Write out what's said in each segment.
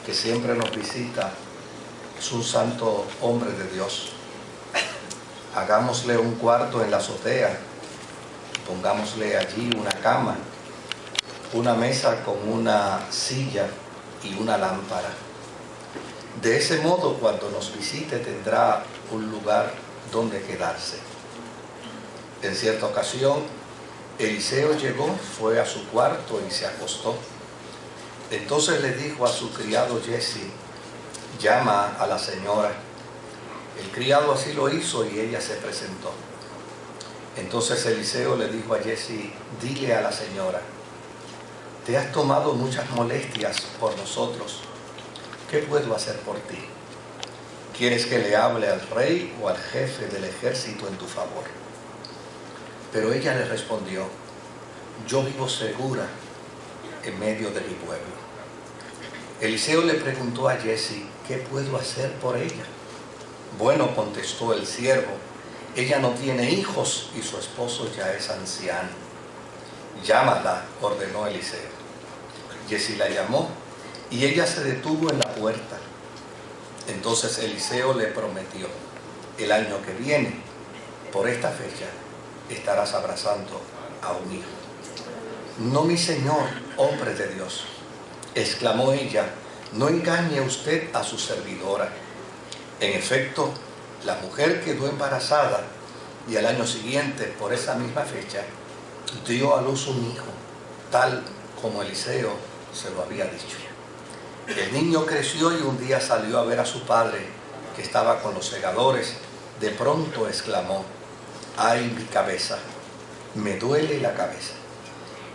que siempre nos visita es un santo hombre de Dios. Hagámosle un cuarto en la azotea, pongámosle allí una cama, una mesa con una silla y una lámpara. De ese modo, cuando nos visite, tendrá un lugar donde quedarse. En cierta ocasión, Eliseo llegó, fue a su cuarto y se acostó. Entonces le dijo a su criado Giezi: llama a la señora. El criado así lo hizo y ella se presentó. Entonces Eliseo le dijo a Giezi: dile a la señora: te has tomado muchas molestias por nosotros. ¿Qué puedo hacer por ti? ¿Quieres que le hable al rey o al jefe del ejército en tu favor? Pero ella le respondió: yo vivo segura en medio de mi pueblo. Eliseo le preguntó a Giezi: ¿qué puedo hacer por ella? Bueno, contestó el siervo, ella no tiene hijos y su esposo ya es anciano. Llámala, ordenó Eliseo. Giezi la llamó y ella se detuvo en la puerta. Entonces Eliseo le prometió: el año que viene, por esta fecha, estarás abrazando a un hijo. No, mi señor, hombre de Dios, exclamó ella, no engañe usted a su servidora. En efecto, la mujer quedó embarazada y al año siguiente, por esa misma fecha, dio a luz un hijo, tal como Eliseo se lo había dicho. El niño creció y un día salió a ver a su padre, que estaba con los segadores. De pronto exclamó: ¡ay, mi cabeza! Me duele la cabeza.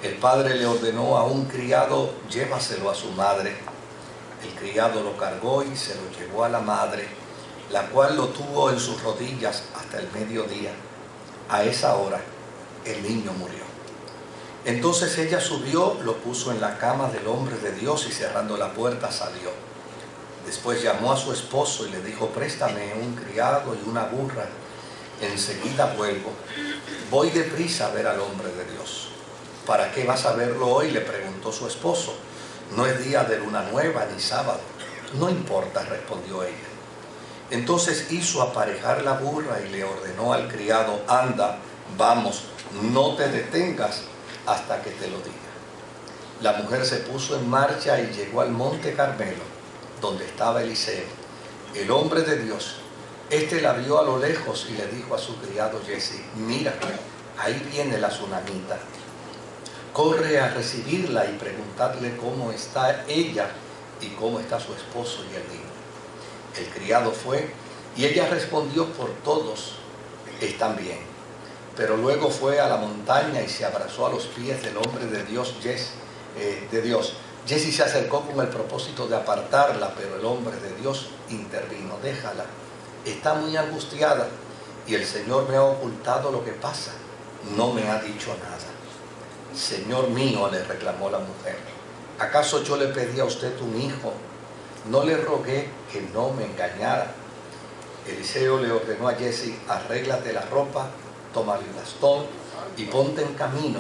El padre le ordenó a un criado: llévaselo a su madre. El criado lo cargó y se lo llevó a la madre, la cual lo tuvo en sus rodillas hasta el mediodía. A esa hora, el niño murió. Entonces ella subió, lo puso en la cama del hombre de Dios y cerrando la puerta salió. Después llamó a su esposo y le dijo: préstame un criado y una burra. Enseguida vuelvo. Voy deprisa a ver al hombre de Dios. ¿Para qué vas a verlo hoy?, le preguntó su esposo. No es día de luna nueva ni sábado. No importa, respondió ella. Entonces hizo aparejar la burra y le ordenó al criado: anda, vamos, no te detengas hasta que te lo diga. La mujer se puso en marcha y llegó al monte Carmelo, donde estaba Eliseo, el hombre de Dios. Este la vio a lo lejos y le dijo a su criado Giezi: mira, ahí viene la tsunamita. Corre a recibirla y preguntarle cómo está ella y cómo está su esposo y el niño. El criado fue y ella respondió por todos: están bien. Pero luego fue a la montaña y se abrazó a los pies del hombre de Dios, Giezi se acercó con el propósito de apartarla, pero el hombre de Dios intervino: déjala, está muy angustiada y el Señor me ha ocultado lo que pasa, no me ha dicho nada. Señor mío, le reclamó la mujer, ¿acaso yo le pedí a usted un hijo? No le rogué que no me engañara. Eliseo le ordenó a Giezi: arréglate la ropa, toma el bastón y ponte en camino.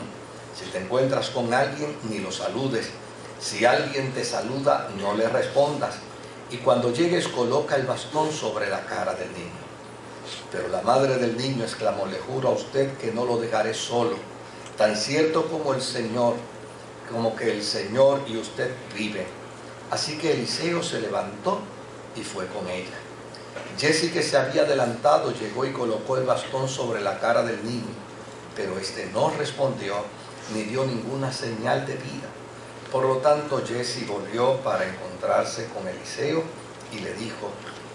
Si te encuentras con alguien, ni lo saludes. Si alguien te saluda, no le respondas. Y cuando llegues, coloca el bastón sobre la cara del niño. Pero la madre del niño exclamó: le juro a usted que no lo dejaré solo, tan cierto como que el Señor y usted viven. Así que Eliseo se levantó y fue con ella. Giezi, que se había adelantado, llegó y colocó el bastón sobre la cara del niño, pero este no respondió ni dio ninguna señal de vida. Por lo tanto, Giezi volvió para encontrarse con Eliseo y le dijo: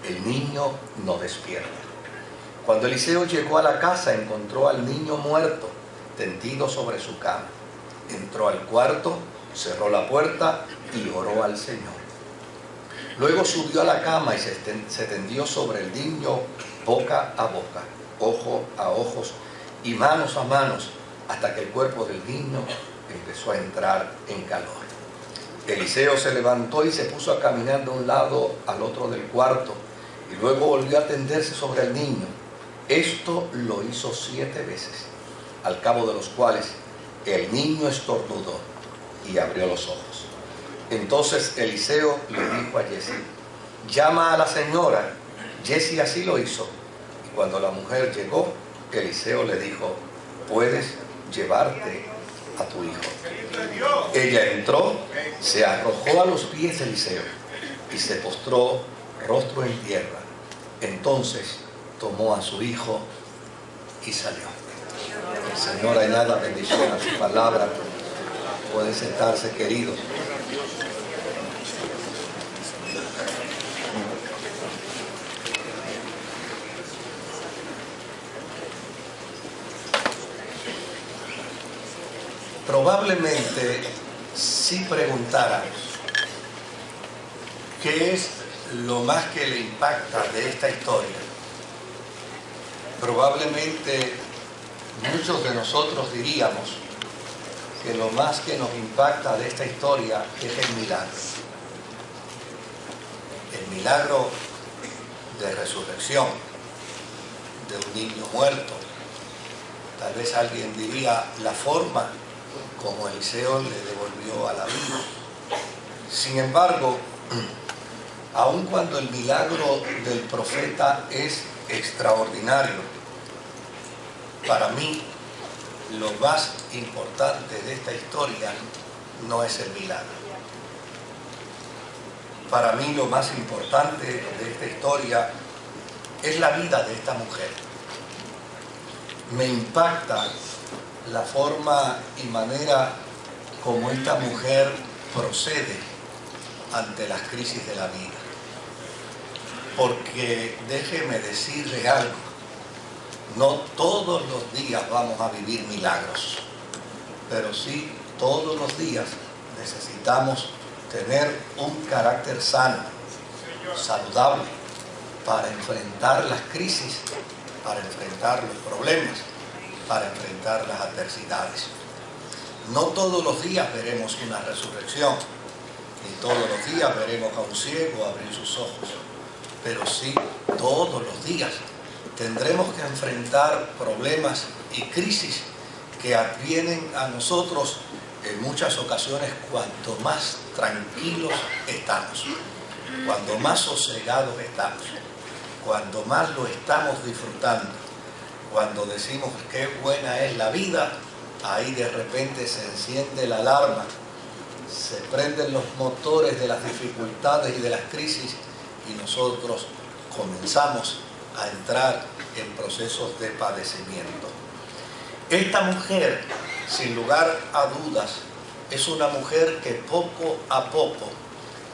el niño no despierta. Cuando Eliseo llegó a la casa, encontró al niño muerto, tendido sobre su cama. Entró al cuarto, cerró la puerta y oró al Señor. Luego subió a la cama y se tendió sobre el niño, boca a boca, ojo a ojos y manos a manos, hasta que el cuerpo del niño empezó a entrar en calor. Eliseo se levantó y se puso a caminar de un lado al otro del cuarto, y luego volvió a tenderse sobre el niño. Esto lo hizo 7 veces, al cabo de los cuales el niño estornudó y abrió los ojos. Entonces Eliseo le dijo a Giesi: llama a la señora. Giesi así lo hizo. Y cuando la mujer llegó, Eliseo le dijo: puedes llevarte a tu hijo. Ella entró, se arrojó a los pies de Eliseo y se postró rostro en tierra. Entonces tomó a su hijo y salió. El Señor añada bendición a su palabra. Pueden sentarse, queridos. Probablemente, si preguntáramos qué es lo más que le impacta de esta historia, probablemente muchos de nosotros diríamos que lo más que nos impacta de esta historia es el milagro. El milagro de resurrección de un niño muerto. Tal vez alguien diría la forma como Eliseo le devolvió a la vida. Sin embargo, aun cuando el milagro del profeta es extraordinario, para mí lo más importante de esta historia no es el milagro. Para mí lo más importante de esta historia es la vida de esta mujer. Me impacta la forma y manera como esta mujer procede ante las crisis de la vida. Porque déjeme decirle algo, no todos los días vamos a vivir milagros, pero sí todos los días necesitamos tener un carácter sano, saludable, para enfrentar las crisis, para enfrentar los problemas, para enfrentar las adversidades. No todos los días veremos una resurrección, ni todos los días veremos a un ciego abrir sus ojos, pero sí todos los días tendremos que enfrentar problemas y crisis que advienen a nosotros en muchas ocasiones cuanto más tranquilos estamos, cuando más sosegados estamos, cuando más lo estamos disfrutando. Cuando decimos qué buena es la vida, ahí de repente se enciende la alarma, se prenden los motores de las dificultades y de las crisis y nosotros comenzamos a entrar en procesos de padecimiento. Esta mujer, sin lugar a dudas, es una mujer que poco a poco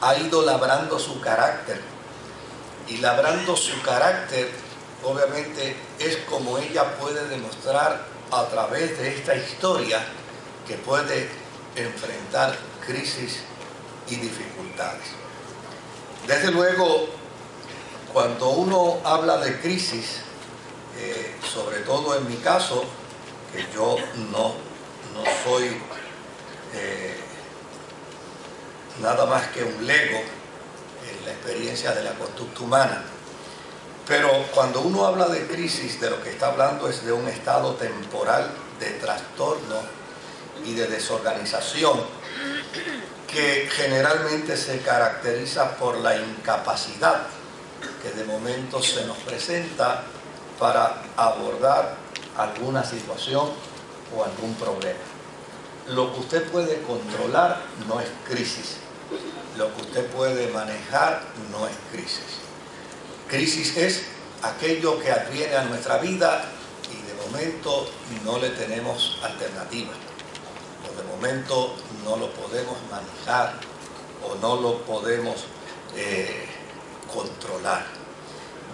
ha ido labrando su carácter. Y labrando su carácter, obviamente, es como ella puede demostrar a través de esta historia que puede enfrentar crisis y dificultades. Desde luego, cuando uno habla de crisis, sobre todo en mi caso, que yo no soy nada más que un lego en la experiencia de la conducta humana, pero cuando uno habla de crisis, de lo que está hablando es de un estado temporal de trastorno y de desorganización que generalmente se caracteriza por la incapacidad que de momento se nos presenta para abordar alguna situación o algún problema. Lo que usted puede controlar no es crisis. Lo que usted puede manejar no es crisis. Crisis es aquello que adviene a nuestra vida y de momento no le tenemos alternativa. O de momento no lo podemos manejar o no lo podemos controlar.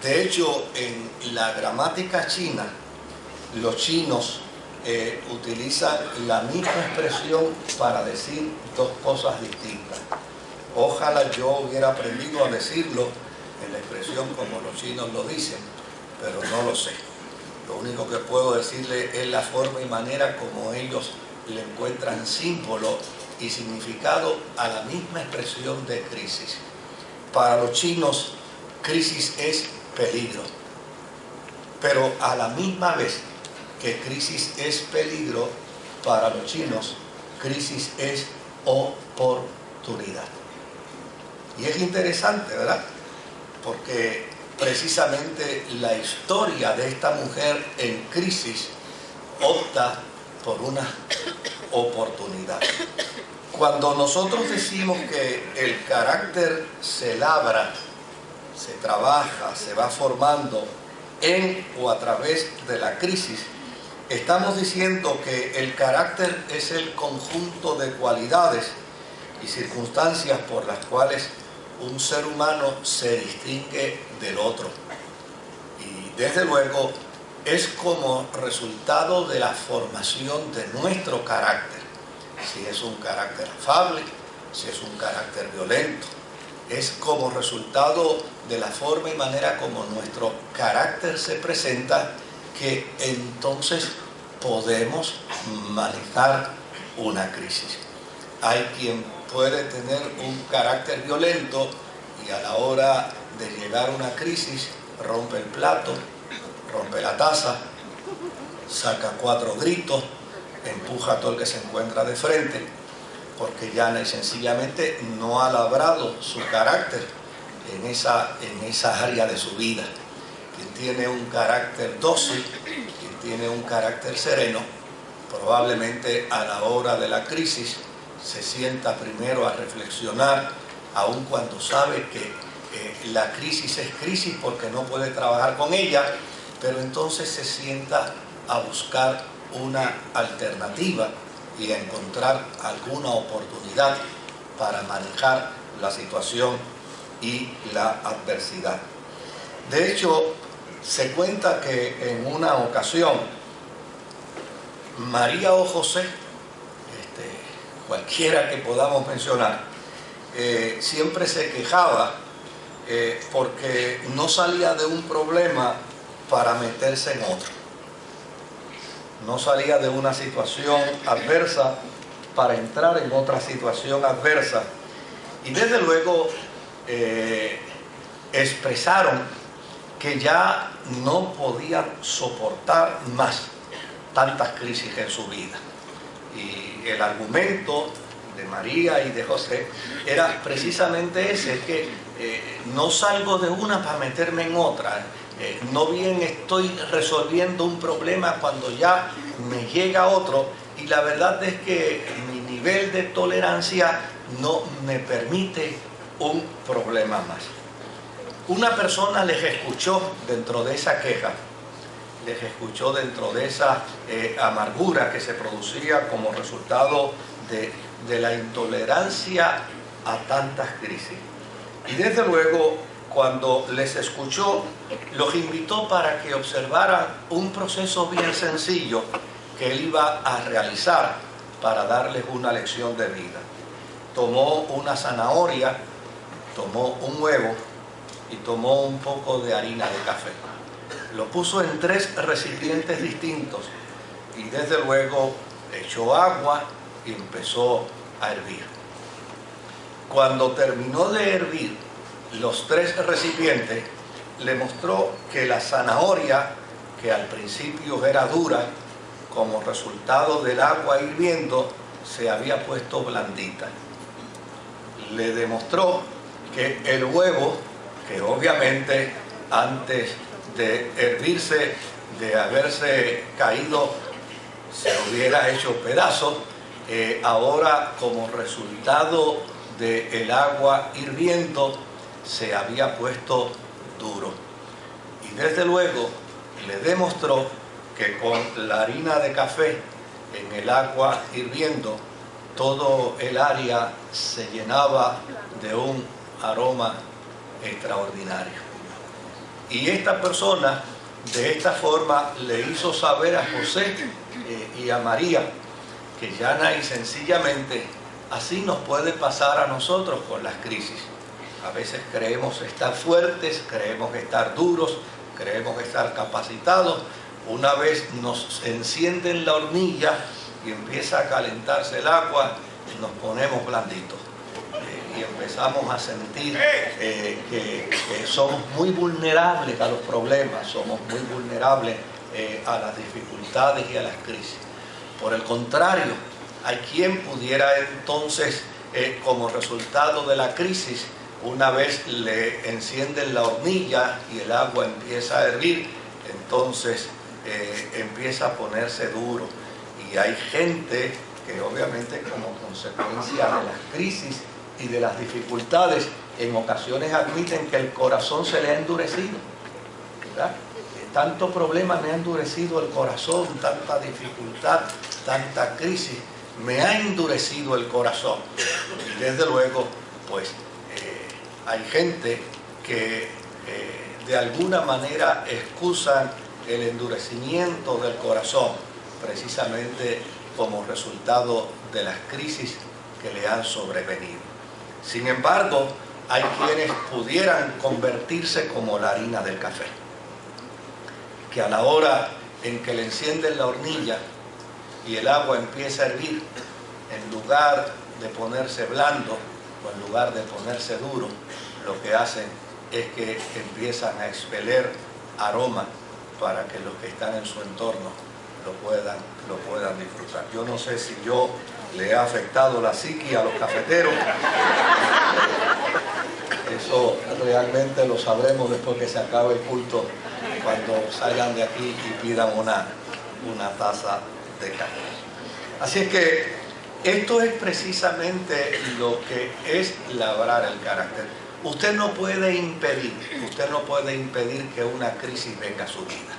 De hecho, en la gramática china, los chinos utilizan la misma expresión para decir dos cosas distintas. Ojalá yo hubiera aprendido a decirlo en la expresión como los chinos lo dicen, pero no lo sé. Lo único que puedo decirle es la forma y manera como ellos le encuentran símbolo y significado a la misma expresión de crisis. Para los chinos, crisis es peligro, pero a la misma vez que crisis es peligro, para los chinos, crisis es oportunidad. oportunidad. Y es interesante, ¿verdad? Porque precisamente la historia de esta mujer en crisis opta por una oportunidad. Cuando nosotros decimos que el carácter se labra, se trabaja, se va formando en o a través de la crisis, estamos diciendo que el carácter es el conjunto de cualidades y circunstancias por las cuales un ser humano se distingue del otro. Y desde luego es como resultado de la formación de nuestro carácter. Si es un carácter afable, si es un carácter violento, es como resultado de la forma y manera como nuestro carácter se presenta que entonces podemos manejar una crisis. Hay quien puede tener un carácter violento y a la hora de llegar a una crisis rompe el plato, rompe la taza, saca 4 gritos, empuja a todo el que se encuentra de frente, porque ya sencillamente no ha labrado su carácter en esa área de su vida. Quien tiene un carácter dócil, quien tiene un carácter sereno, probablemente a la hora de la crisis se sienta primero a reflexionar, aun cuando sabe que la crisis es crisis porque no puede trabajar con ella, pero entonces se sienta a buscar una alternativa y a encontrar alguna oportunidad para manejar la situación y la adversidad. De hecho, se cuenta que en una ocasión María o José, cualquiera que podamos mencionar, siempre se quejaba porque no salía de un problema para meterse en otro. No salía de una situación adversa para entrar en otra situación adversa. Y desde luego expresaron que ya no podían soportar más tantas crisis en su vida. Y el argumento de María y de José era precisamente ese, que no salgo de una para meterme en otra. No bien estoy resolviendo un problema cuando ya me llega otro, y la verdad es que mi nivel de tolerancia no me permite un problema más. Una persona les escuchó dentro de esa queja, les escuchó dentro de esa amargura que se producía como resultado de la intolerancia a tantas crisis. Y desde luego, cuando les escuchó, los invitó para que observaran un proceso bien sencillo que él iba a realizar para darles una lección de vida. Tomó una zanahoria, tomó un huevo y tomó un poco de harina de café. Lo puso en 3 recipientes distintos y desde luego echó agua y empezó a hervir. Cuando terminó de hervir los 3 recipientes, le mostró que la zanahoria, que al principio era dura, como resultado del agua hirviendo, se había puesto blandita. Le demostró que el huevo, que obviamente antes de hervirse, de haberse caído, se hubiera hecho pedazos, ahora como resultado del agua hirviendo, se había puesto duro. Y desde luego le demostró que con la harina de café en el agua hirviendo, todo el área se llenaba de un aroma extraordinario. Y esta persona de esta forma le hizo saber a José y a María que llana y sencillamente así nos puede pasar a nosotros con las crisis. A veces creemos estar fuertes, creemos estar duros, creemos estar capacitados. Una vez nos encienden la hornilla y empieza a calentarse el agua, nos ponemos blanditos. Y empezamos a sentir que somos muy vulnerables a los problemas, somos muy vulnerables a las dificultades y a las crisis. Por el contrario, hay quien pudiera entonces como resultado de la crisis, una vez le encienden la hornilla y el agua empieza a hervir, entonces empieza a ponerse duro. Y hay gente que obviamente como consecuencia de las crisis y de las dificultades, en ocasiones admiten que el corazón se le ha endurecido, ¿verdad? Tanto problema me ha endurecido el corazón, tanta dificultad, tanta crisis, me ha endurecido el corazón. Y desde luego, pues, hay gente que de alguna manera excusan el endurecimiento del corazón, precisamente como resultado de las crisis que le han sobrevenido. Sin embargo, hay quienes pudieran convertirse como la harina del café, que a la hora en que le encienden la hornilla y el agua empieza a hervir, en lugar de ponerse blando o en lugar de ponerse duro, lo que hacen es que empiezan a expeler aroma para que los que están en su entorno lo puedan disfrutar. Yo no sé si yo le he afectado la psique a los cafeteros. Eso realmente lo sabremos después que se acabe el culto, cuando salgan de aquí y pidan una taza de café. Así es que esto es precisamente lo que es labrar el carácter. Usted no puede impedir que una crisis venga a su vida.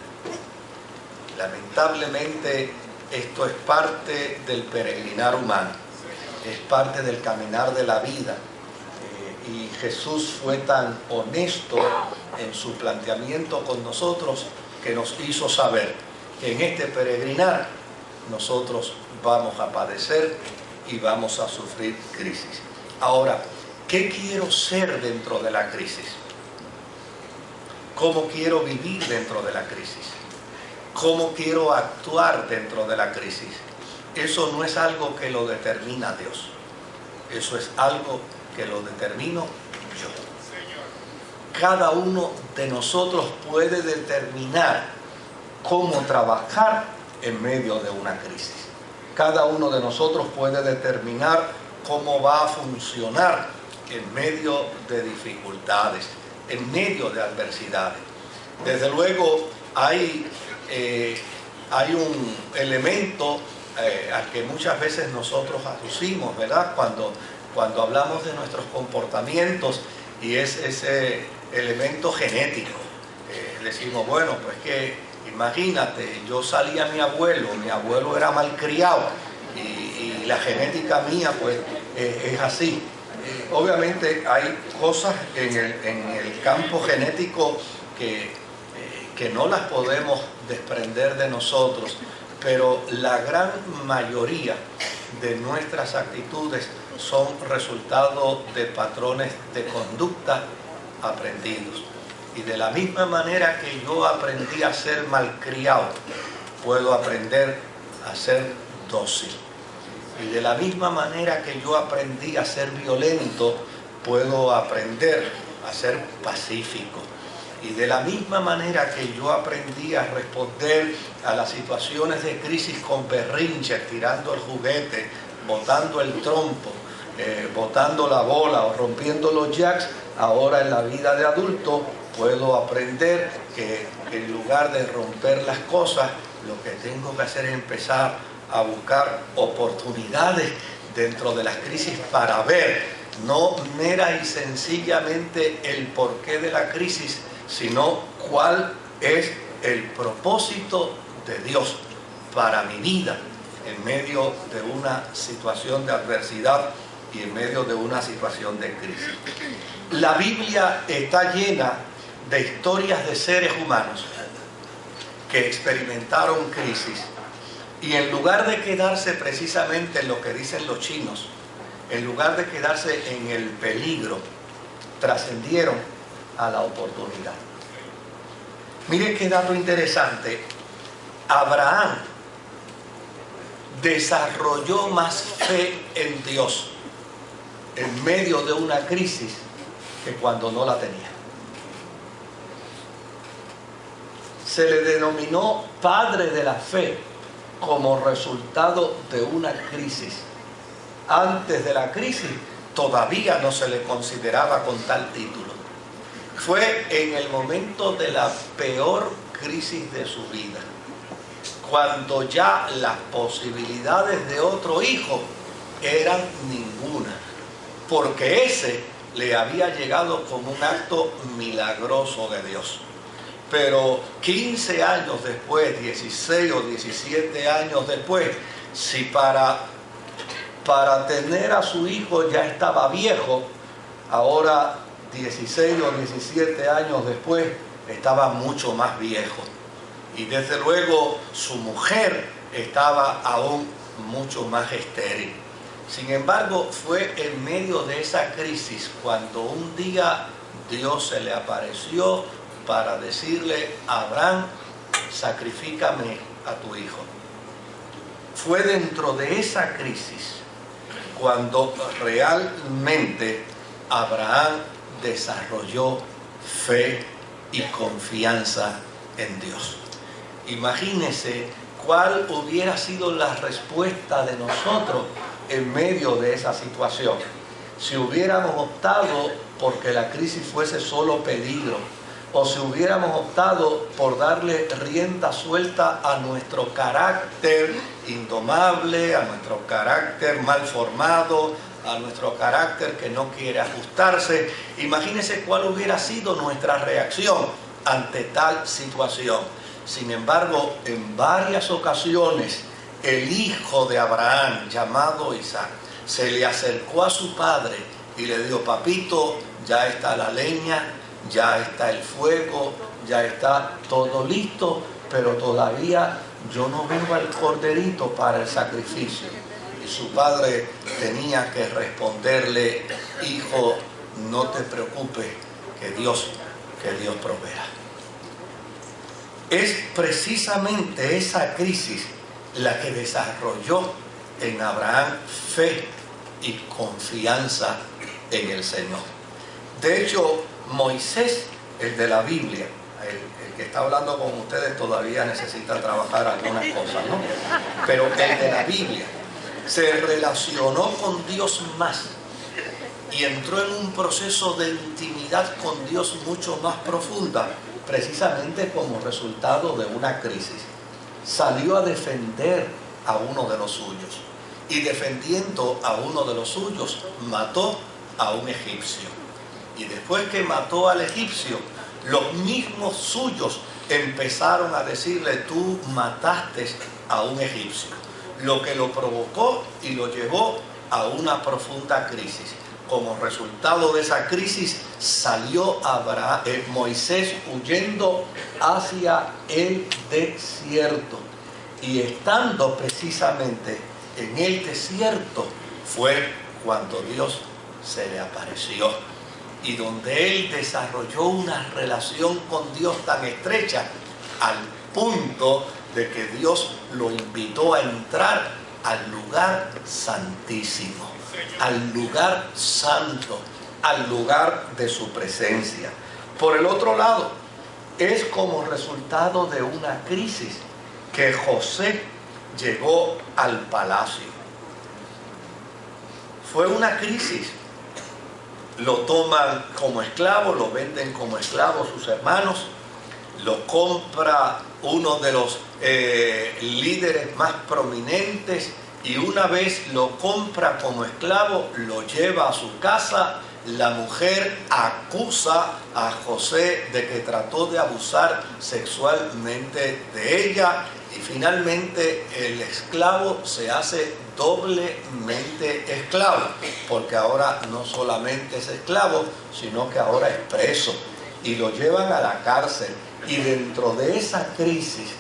Lamentablemente esto es parte del peregrinar humano, es parte del caminar de la vida. Y Jesús fue tan honesto en su planteamiento con nosotros que nos hizo saber que en este peregrinar nosotros vamos a padecer y vamos a sufrir crisis. Ahora, ¿qué quiero ser dentro de la crisis? ¿Cómo quiero vivir dentro de la crisis? ¿Cómo quiero actuar dentro de la crisis? Eso no es algo que lo determina Dios. Eso es algo que lo determino yo. Cada uno de nosotros puede determinar cómo trabajar en medio de una crisis. Cada uno de nosotros puede determinar cómo va a funcionar en medio de dificultades, en medio de adversidades. Desde luego hay un elemento al que muchas veces nosotros aducimos, ¿verdad? Cuando hablamos de nuestros comportamientos, y es ese elemento genético. Decimos, bueno, pues que imagínate, yo salía a mi abuelo era malcriado y la genética mía pues es así. Obviamente hay cosas en el campo genético que no las podemos desprender de nosotros, pero la gran mayoría de nuestras actitudes son resultado de patrones de conducta aprendidos. Y de la misma manera que yo aprendí a ser malcriado, puedo aprender a ser dócil. Y de la misma manera que yo aprendí a ser violento, puedo aprender a ser pacífico. Y de la misma manera que yo aprendí a responder a las situaciones de crisis con berrinches, tirando el juguete, botando el trompo, botando la bola o rompiendo los jacks, ahora en la vida de adulto puedo aprender que en lugar de romper las cosas, lo que tengo que hacer es empezar a buscar oportunidades dentro de las crisis para ver, no mera y sencillamente el porqué de la crisis, sino cuál es el propósito de Dios para mi vida en medio de una situación de adversidad y en medio de una situación de crisis. La Biblia está llena de historias de seres humanos que experimentaron crisis y en lugar de quedarse precisamente en lo que dicen los chinos, en lugar de quedarse en el peligro, trascendieron a la oportunidad. Mire qué dato interesante. Abraham desarrolló más fe en Dios en medio de una crisis que cuando no la tenía. Se le denominó padre de la fe como resultado de una crisis. Antes de la crisis todavía no se le consideraba con tal título. Fue en el momento de la peor crisis de su vida, cuando ya las posibilidades de otro hijo eran ninguna, porque ese le había llegado como un acto milagroso de Dios. Pero 15 años después, 16 o 17 años después, si para tener a su hijo ya estaba viejo, ahora 16 o 17 años después estaba mucho más viejo. Y desde luego su mujer estaba aún mucho más estéril. Sin embargo, fue en medio de esa crisis cuando un día Dios se le apareció para decirle: Abraham, sacrifícame a tu hijo. Fue dentro de esa crisis cuando realmente Abraham desarrolló fe y confianza en Dios. Imagínense cuál hubiera sido la respuesta de nosotros en medio de esa situación. Si hubiéramos optado porque la crisis fuese solo peligro, o si hubiéramos optado por darle rienda suelta a nuestro carácter indomable, a nuestro carácter mal formado, a nuestro carácter que no quiere ajustarse. Imagínense cuál hubiera sido nuestra reacción ante tal situación. Sin embargo, en varias ocasiones, el hijo de Abraham, llamado Isaac, se le acercó a su padre y le dijo: papito, ya está la leña, ya está el fuego, ya está todo listo, pero todavía yo no veo al corderito para el sacrificio. Y su padre tenía que responderle: hijo, no te preocupes, que Dios proveerá. Es precisamente esa crisis la que desarrolló en Abraham fe y confianza en el Señor. De hecho, Moisés, el de la Biblia, el que está hablando con ustedes todavía necesita trabajar algunas cosas, ¿no? Pero el de la Biblia se relacionó con Dios más y entró en un proceso de intimidad con Dios mucho más profunda, precisamente como resultado de una crisis. Salió a defender a uno de los suyos, y defendiendo a uno de los suyos, mató a un egipcio. Y después que mató al egipcio, los mismos suyos empezaron a decirle: tú mataste a un egipcio, lo que lo provocó y lo llevó a una profunda crisis. Como resultado de esa crisis salió Moisés huyendo hacia el desierto, y estando precisamente en el desierto fue cuando Dios se le apareció, y donde él desarrolló una relación con Dios tan estrecha al punto de que Dios lo invitó a entrar al lugar santísimo, al lugar santo, al lugar de su presencia. Por el otro lado, es como resultado de una crisis que José llegó al palacio. Fue una crisis. Lo toman como esclavo, lo venden como esclavo sus hermanos, lo compra uno de los líderes más prominentes, y una vez lo compra como esclavo, lo lleva a su casa. La mujer acusa a José de que trató de abusar sexualmente de ella, y finalmente el esclavo se hace doblemente esclavo, porque ahora no solamente es esclavo, sino que ahora es preso, y lo llevan a la cárcel. Y dentro de esa crisis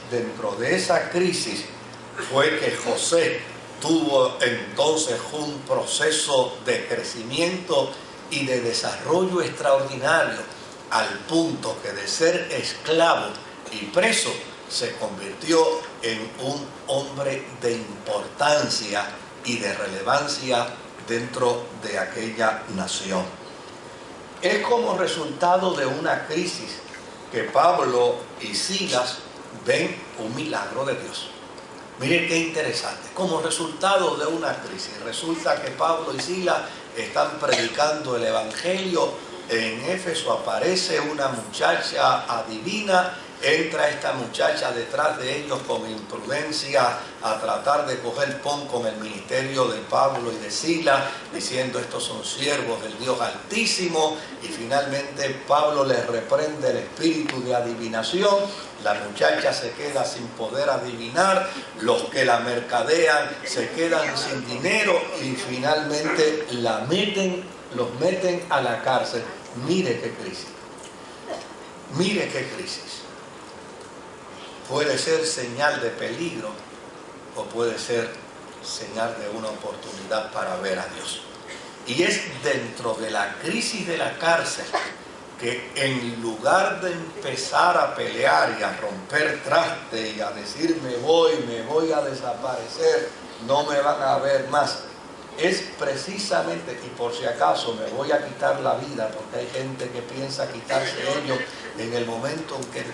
fue que José tuvo entonces un proceso de crecimiento y de desarrollo extraordinario, al punto que de ser esclavo y preso se convirtió en un hombre de importancia y de relevancia dentro de aquella nación. Es como resultado de una crisis que Pablo y Silas ven un milagro de Dios. Miren qué interesante. Como resultado de una crisis, resulta que Pablo y Silas están predicando el Evangelio. En Éfeso aparece una muchacha adivina. Entra esta muchacha detrás de ellos con imprudencia a tratar de coger pon con el ministerio de Pablo y de Silas, diciendo estos son siervos del Dios Altísimo, y finalmente Pablo les reprende el espíritu de adivinación. La muchacha se queda sin poder adivinar, los que la mercadean se quedan sin dinero y finalmente los meten a la cárcel. Mire qué crisis, mire qué crisis. Puede ser señal de peligro o puede ser señal de una oportunidad para ver a Dios. Y es dentro de la crisis de la cárcel que en lugar de empezar a pelear y a romper traste y a decir me voy a desaparecer, no me van a ver más, es precisamente, y por si acaso me voy a quitar la vida, porque hay gente que piensa quitarse ellos en el momento en que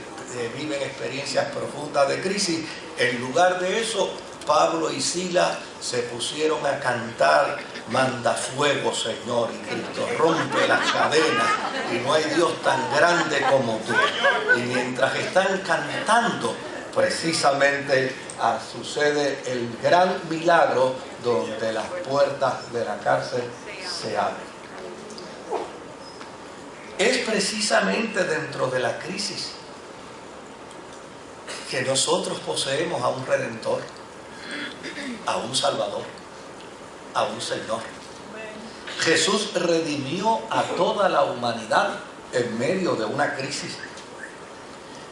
viven experiencias profundas de crisis. En lugar de eso, Pablo y Silas se pusieron a cantar: manda fuego, Señor, y Cristo rompe las cadenas, y no hay Dios tan grande como tú. Y mientras están cantando, precisamente sucede el gran milagro donde las puertas de la cárcel se abren. Es precisamente dentro de la crisis que nosotros poseemos a un Redentor, a un Salvador, a un Señor. Jesús redimió a toda la humanidad en medio de una crisis.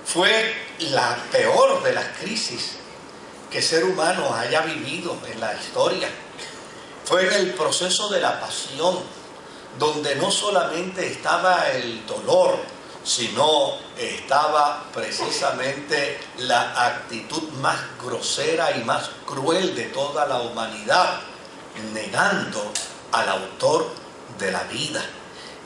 Fue la peor de las crisis que ser humano haya vivido en la historia. Fue en el proceso de la pasión, donde no solamente estaba el dolor, sino estaba precisamente la actitud más grosera y más cruel de toda la humanidad, negando al autor de la vida.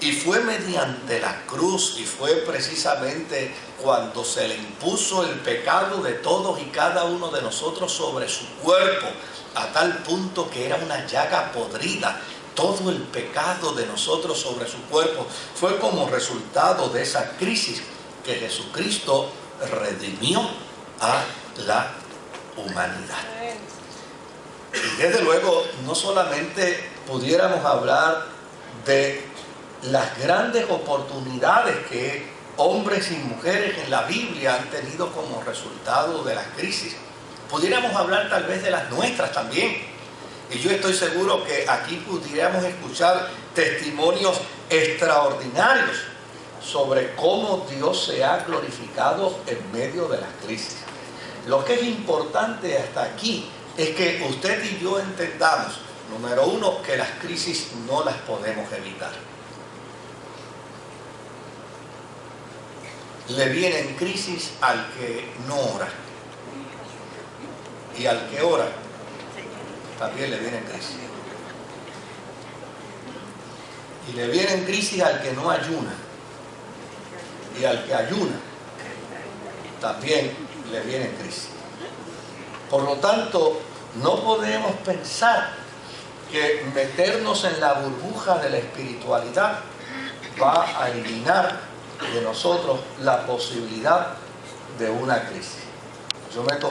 Y fue mediante la cruz, y fue precisamente cuando se le impuso el pecado de todos y cada uno de nosotros sobre su cuerpo, a tal punto que era una llaga podrida. Todo el pecado de nosotros sobre su cuerpo fue como resultado de esa crisis que Jesucristo redimió a la humanidad. Y desde luego, no solamente pudiéramos hablar de las grandes oportunidades que hombres y mujeres en la Biblia han tenido como resultado de las crisis, pudiéramos hablar tal vez de las nuestras también. Y yo estoy seguro que aquí pudiéramos escuchar testimonios extraordinarios sobre cómo Dios se ha glorificado en medio de las crisis. Lo que es importante hasta aquí es que usted y yo entendamos, número uno, que las crisis no las podemos evitar. Le vienen crisis al que no ora. Y al que ora, también le vienen crisis. Y le vienen crisis al que no ayuna. Y al que ayuna, también le vienen crisis. Por lo tanto, no podemos pensar que meternos en la burbuja de la espiritualidad va a eliminar de nosotros la posibilidad de una crisis. Yo me